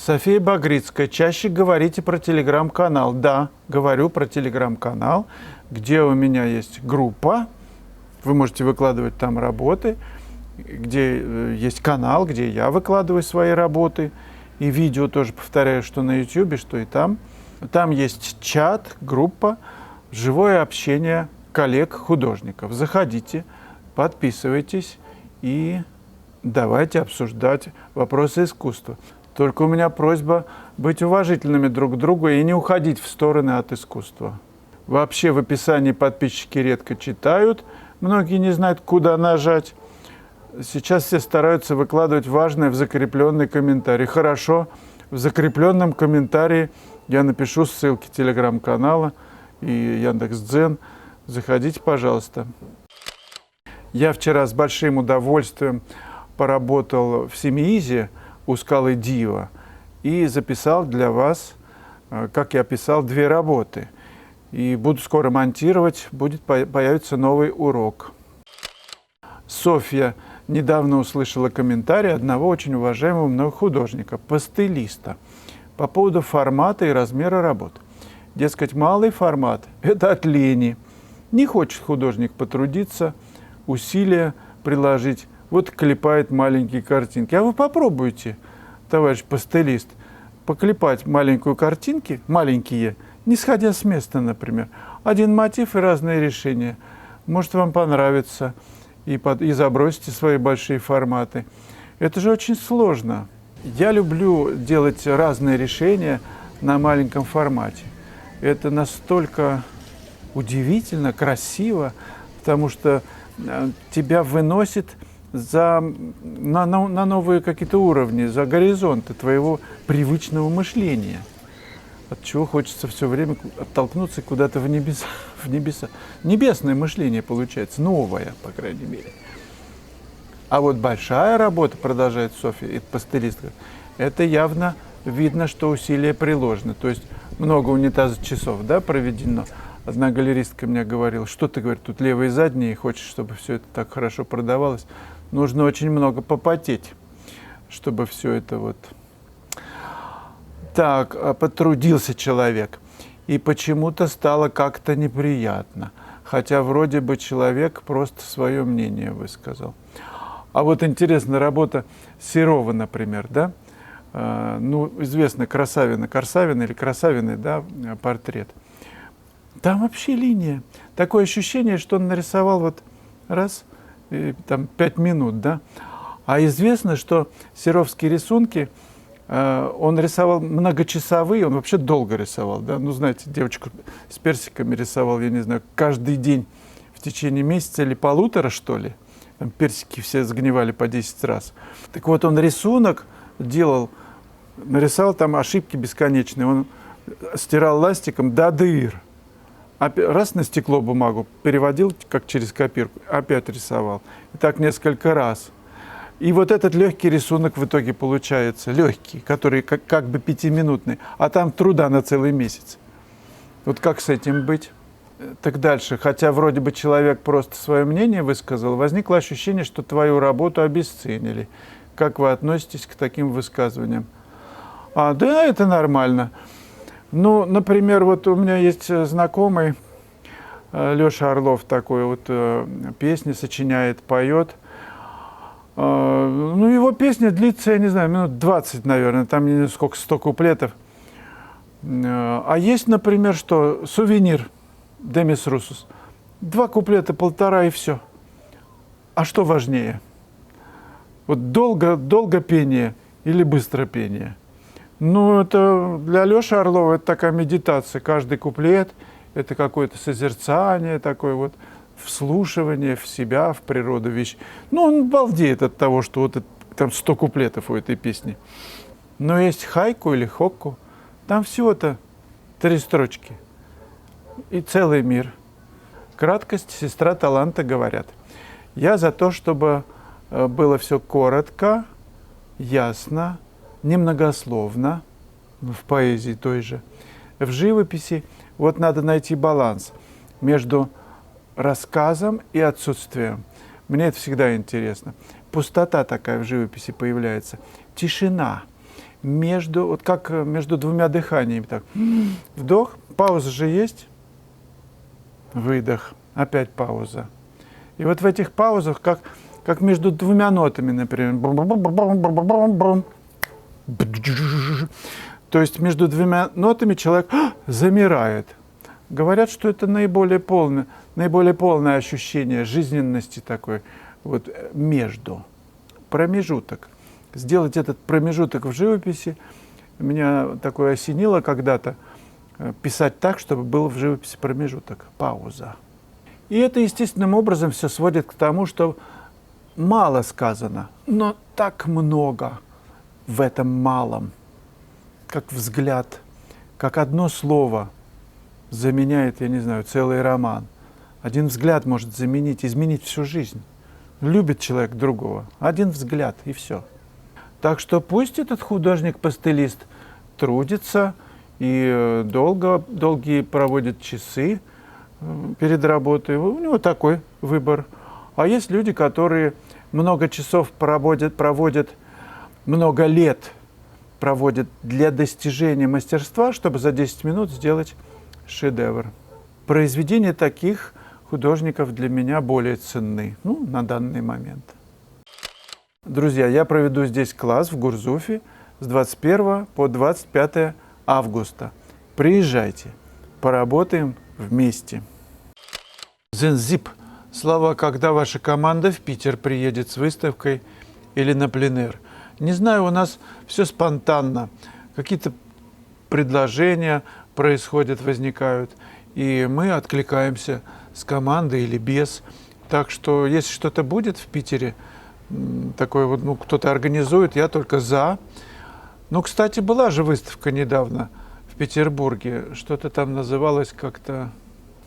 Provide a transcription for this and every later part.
София Багрицкая, чаще говорите про телеграм-канал. Да, говорю про телеграм-канал, где у меня есть группа, вы можете выкладывать там работы, где есть канал, где я выкладываю свои работы, и видео тоже повторяю, что на YouTube, что и там. Там есть чат, группа, живое общение коллег-художников. Заходите, подписывайтесь и давайте обсуждать вопросы искусства. Только у меня просьба быть уважительными друг к другу и не уходить в стороны от искусства. Вообще в описании подписчики редко читают, многие не знают, куда нажать. Сейчас все стараются выкладывать важное в закрепленный комментарий. Хорошо, в закрепленном комментарии я напишу ссылки телеграм-канала и Яндекс.Дзен. Заходите, пожалуйста. Я вчера с большим удовольствием поработал в Семиизе у скалы Дива и записал для вас, как я писал, 2 работы. И буду скоро монтировать, появится новый урок. Софья недавно услышала комментарий одного очень уважаемого мной художника, пастелиста, по поводу формата и размера работ. Дескать, малый формат – это от лени. Не хочет художник потрудиться, усилия приложить, вот клепает маленькие картинки. А вы попробуйте, товарищ пастелист, поклепать маленькие картинки, маленькие, не сходя с места, например. Один мотив и разные решения. Может, вам понравится, и забросите свои большие форматы. Это же очень сложно. Я люблю делать разные решения на маленьком формате. Это настолько удивительно, красиво, потому что тебя выносит на новые какие-то уровни, за горизонты твоего привычного мышления, от чего хочется все время оттолкнуться куда-то в небеса, в небеса. Небесное мышление получается, новое, по крайней мере. А вот большая работа, продолжает Софья, это пастелистка, это явно видно, что усилия приложены. То есть много унитазов часов, да, проведено. Одна галеристка мне говорила, что ты, говорит, тут левые и задние, хочешь, чтобы все это так хорошо продавалось. Нужно очень много попотеть, чтобы все это вот... Так, потрудился человек, и почему-то стало как-то неприятно, хотя вроде бы человек просто свое мнение высказал. А вот интересно, работа Серова, например, да? Ну, известно, Корсавина или Красавины, да, портрет. Там вообще линия. Такое ощущение, что он нарисовал вот раз, и, там 5 минут, да. А известно, что серовские рисунки, он рисовал многочасовые, он вообще долго рисовал, да. Ну, знаете, девочку с персиками рисовал, я не знаю, каждый день в течение месяца или полутора, что ли. Там персики все сгнивали по 10 раз. Так вот, он рисунок делал, нарисовал там ошибки бесконечные. Он стирал ластиком до дыр. Раз на стекло бумагу переводил, как через копирку, опять рисовал. И так несколько раз. И вот этот легкий рисунок в итоге получается, легкий, который как бы 5-минутный, а там труда на целый месяц. Вот как с этим быть? Так дальше, хотя вроде бы человек просто свое мнение высказал, возникло ощущение, что твою работу обесценили. Как вы относитесь к таким высказываниям? Да, это нормально. Ну, например, вот у меня есть знакомый, Леша Орлов такой вот, песни сочиняет, поет. Ну, его песня длится, я не знаю, минут 20, наверное, там не сколько, 100 куплетов. А есть, например, что «Сувенир» Демис Русус. 2 куплета, 1,5 и все. А что важнее? Вот долго пение или быстро пение? Ну, это для Леши Орлова это такая медитация. Каждый куплет – это какое-то созерцание, такое вот вслушивание в себя, в природу вещь. Ну, он балдеет от того, что вот это, там 100 куплетов у этой песни. Но есть хайку или хокку, там всего-то 3 строчки. И целый мир. Краткость – сестра таланта, говорят. Я за то, чтобы было все коротко, ясно, немногословно, в поэзии той же. В живописи вот надо найти баланс между рассказом и отсутствием. Мне это всегда интересно. Пустота такая в живописи появляется. Тишина. между, вот как между двумя дыханиями. Так. Вдох, пауза же есть, выдох, опять пауза. И вот в этих паузах, как между двумя нотами, например. То есть между двумя нотами человек замирает. Говорят, что это наиболее полное ощущение жизненности такой, вот между, промежуток. Сделать этот промежуток в живописи, меня такое осенило когда-то, писать так, чтобы был в живописи промежуток, пауза. И это естественным образом все сводит к тому, что мало сказано, но так много в этом малом, как взгляд, как одно слово заменяет, я не знаю, целый роман. Один взгляд может изменить всю жизнь. Любит человек другого. Один взгляд, и все. Так что пусть этот художник-пастелист трудится и долгие проводит часы перед работой. У него такой выбор. А есть люди, которые много часов проводят, много лет проводят для достижения мастерства, чтобы за 10 минут сделать шедевр. Произведения таких художников для меня более ценны, на данный момент. Друзья, я проведу здесь класс в Гурзуфе с 21 по 25 августа. Приезжайте, поработаем вместе. Зензип. Слава, когда ваша команда в Питер приедет с выставкой или на пленэр? Не знаю, у нас все спонтанно. Какие-то предложения происходят, возникают, и мы откликаемся с командой или без. Так что, если что-то будет в Питере, такое вот, кто-то организует, я только за. Кстати, была же выставка недавно в Петербурге, что-то там называлось как-то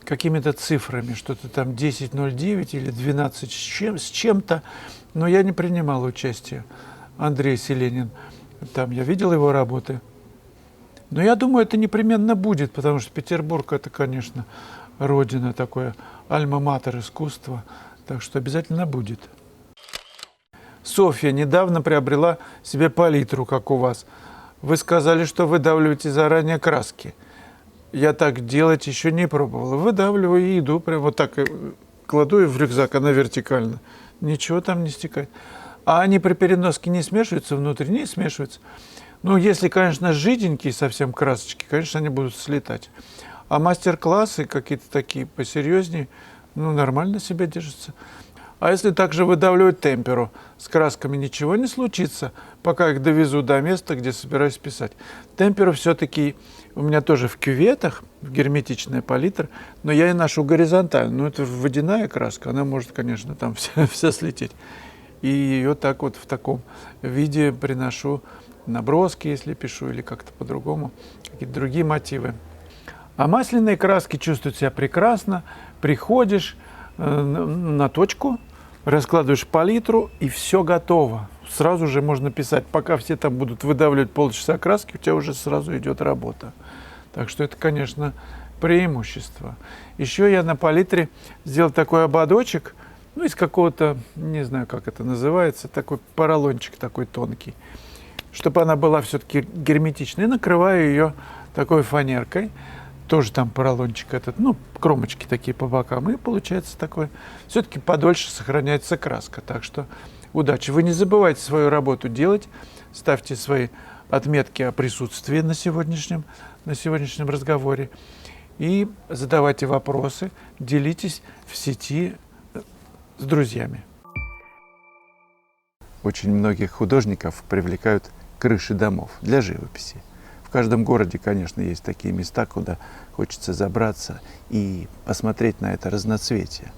какими-то цифрами, что-то там 10.09 или 12 с чем-то, но я не принимал участия. Андрей Селенин, там я видел его работы. Но я думаю, это непременно будет, потому что Петербург – это, конечно, родина, такое альма-матер искусства, так что обязательно будет. Софья недавно приобрела себе палитру, как у вас. Вы сказали, что выдавливаете заранее краски. Я так делать еще не пробовала. Выдавливаю и иду, прям вот так кладу ее в рюкзак, она вертикально. Ничего там не стекает. А они при переноске не смешиваются внутри? Не смешиваются. Если, конечно, жиденькие совсем красочки, конечно, они будут слетать. А мастер-классы какие-то такие посерьезнее, нормально себя держатся. А если также выдавливать темперу с красками, ничего не случится, пока их довезу до места, где собираюсь писать. Темперу все-таки у меня тоже в кюветах, герметичная палитра, но я и ношу горизонтально. Это водяная краска, она может, конечно, там вся слететь. И ее так вот в таком виде приношу наброски, если пишу, или как-то по-другому, какие-то другие мотивы. А масляные краски чувствуют себя прекрасно. Приходишь на точку, раскладываешь палитру, и все готово. Сразу же можно писать. Пока все там будут выдавливать полчаса краски, у тебя уже сразу идет работа. Так что это, конечно, преимущество. Еще я на палитре сделал такой ободочек, из какого-то, не знаю, как это называется, такой поролончик такой тонкий, чтобы она была все-таки герметичной. И накрываю ее такой фанеркой. Тоже там поролончик этот, кромочки такие по бокам. И получается такой, все-таки подольше сохраняется краска. Так что удачи. Вы не забывайте свою работу делать. Ставьте свои отметки о присутствии на сегодняшнем разговоре. И задавайте вопросы, делитесь в сети с друзьями. Очень многих художников привлекают крыши домов для живописи. В каждом городе, конечно, есть такие места, куда хочется забраться и посмотреть на это разноцветие.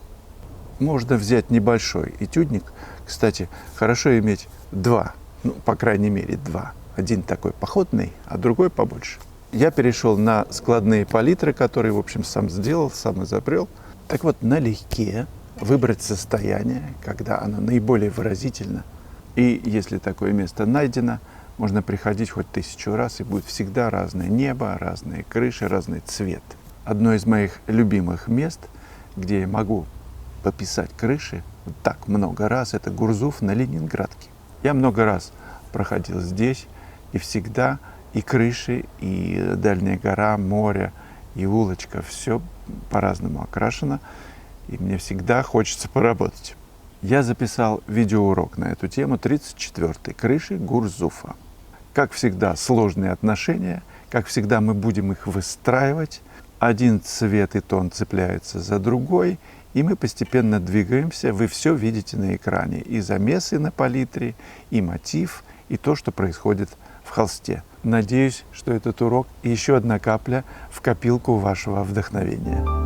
Можно взять небольшой этюдник. Кстати, хорошо иметь два, по крайней мере, два. Один такой походный, а другой побольше. Я перешел на складные палитры, которые, в общем, сам сделал, сам изобрел. Так вот, налегке выбрать состояние, когда оно наиболее выразительно. И если такое место найдено, можно приходить хоть 1000 раз, и будет всегда разное небо, разные крыши, разный цвет. Одно из моих любимых мест, где я могу пописать крыши так много раз, это Гурзуф на Ленинградке. Я много раз проходил здесь, И всегда и крыши, и дальняя гора, море, и улочка, все по-разному окрашено. И мне всегда хочется поработать. Я записал видеоурок на эту тему, 34-й, крыши Гурзуфа. Как всегда, сложные отношения, как всегда мы будем их выстраивать. Один цвет и тон цепляется за другой, и мы постепенно двигаемся. Вы все видите на экране. И замесы на палитре, и мотив, и то, что происходит в холсте. Надеюсь, что этот урок еще одна капля в копилку вашего вдохновения.